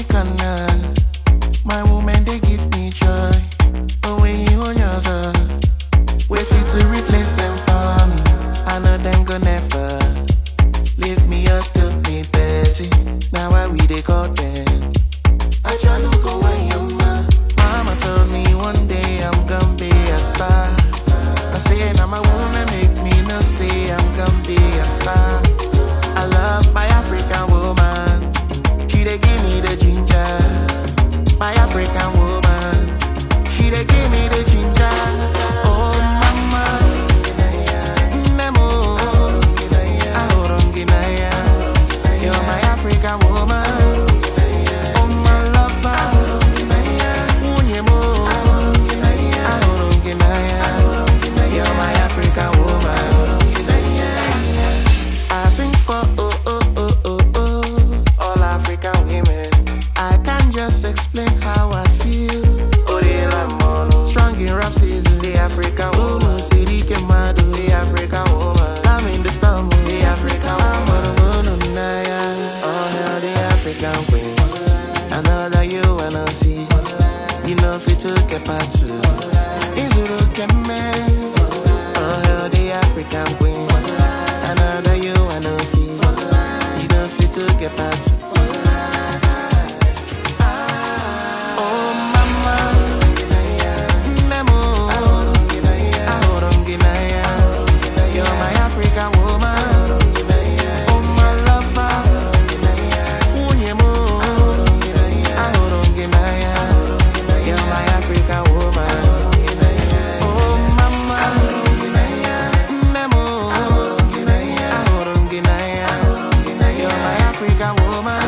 corner. My woman, they give me joy. But when you hold yourself, wait for you to replace them for me. I know them go never leave me up to me dirty. Now why we they call them? I try to go away, mama told me one day I'm gonna be a star. I say now my woman make me no say I'm gonna be a star. I love my African woman. She dey give me the ginger. My African woman. She dey give me the ginger. Oh mama, Nemo, Ahoronginaya. You're my African woman. Oh my lover, Unyemo, Ahoronginaya. You're my African woman. I sing for all African women. I can't just explain how I feel. Strong in rough season, the African woman. City Kemado, the African woman. I'm in the storm, the African woman. Oh hell, the African queens. I know that you wanna see. You know fit to get back to. Izuru Keme. Oh hell, the African queens. I know that you wanna see. You know fit to get back to. Oh mama, Nemo, Ahoronginaya. You're my African woman. Oh my lover, Unyemo, Ahoronginaya. You're my African woman. Oh mama, Nemo, Ahoronginaya. You're my African woman.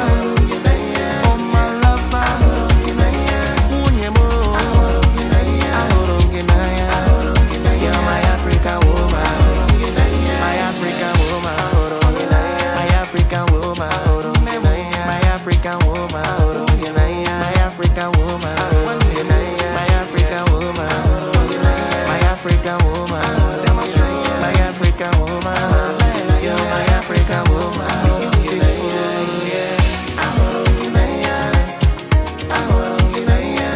Oh my lover, Unyemo, Ahoronginaya. You're my African woman. My African woman. My African woman. My African woman. My African woman. My African woman. My African woman. My African woman. You're my African woman. Beautiful, yeah. Ahoronginaya. Ahoronginaya.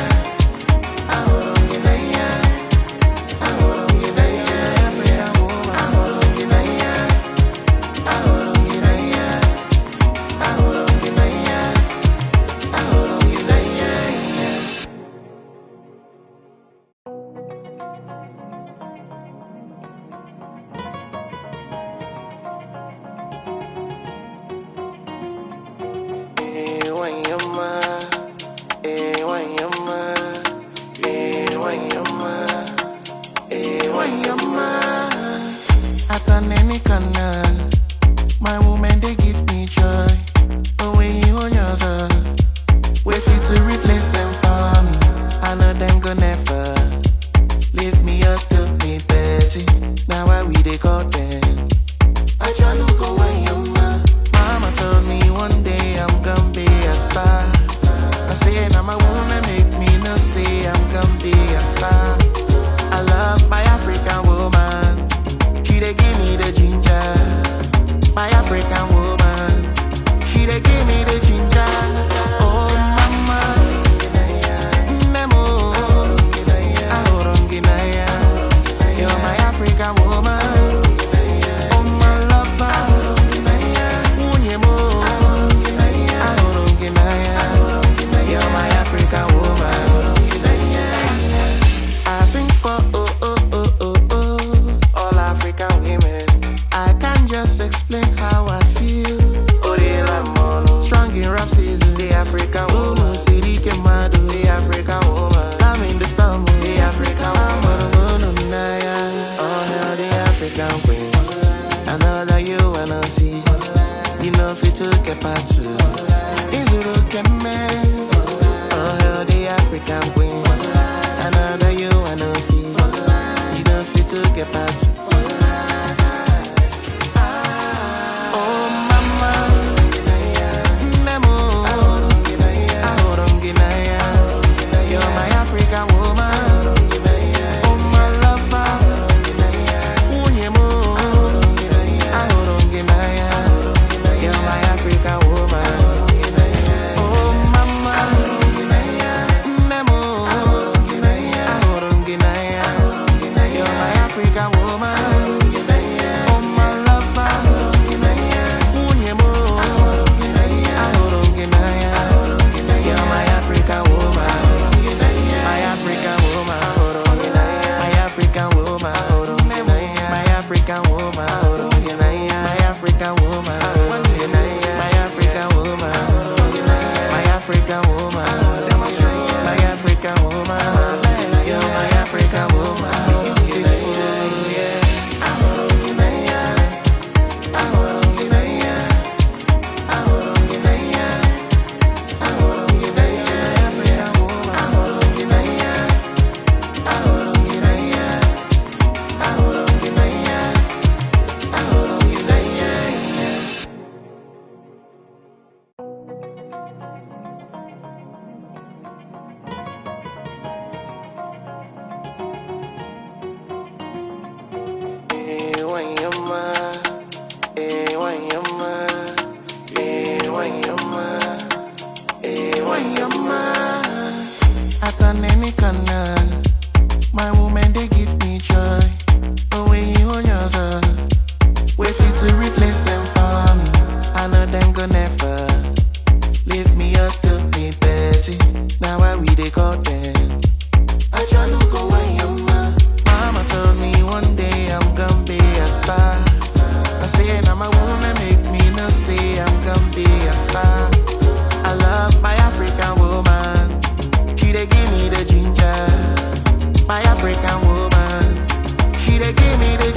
Ahoronginaya. Ahoronginaya. African woman. Ahoronginaya. Ahoronginaya. Ahoronginaya. Ahoronginaya. Wanyama, wanyama, wanyama, wanyama. At any corner, my woman they give me joy. But when you hold yourself, wait for you to replace them for me. I know them go never leave me up to me dirty. Now why we they call them? I try to go away, mama told me one day I'm gonna be a star. I say now my woman make me no say I'm gonna be a star. I love my African woman. She dey give me the ginger. My African woman. She dey give me the ginger. Oh mama, Nemo, Ahoronginaya. You're my African woman. Oh my lover, Unyemo, Ahoronginaya. You're my African woman. I sing for all African women. I can't just explain how I feel. Strong in rough season, the African woman. City Kemado, the African woman. I'm in the storm, the African woman. Oh hell, the African queens. I know that you wanna see. You know fit to get back to. Izuru Keme. Oh hell, the African queens. I know that you wanna see. You know fit to get back to. Oh mama, Nemo, Ahoronginaya. You're my African woman. Oh my lover, Unyemo, Ahoronginaya. You're my African woman. African woman, my African woman, my African woman, my African woman, you're my African woman, beautiful, yeah. My woman, they give me joy. The way you hold yourself, wait for you to replace them for me. I know them gonna never leave me up to be dirty. Now why we they call them? I try to go away, mama told me one day I'm gonna be a star. I say now my woman make me no say I'm gonna be a star. I love my African woman. She they give me the ginger. My African woman, she they give me the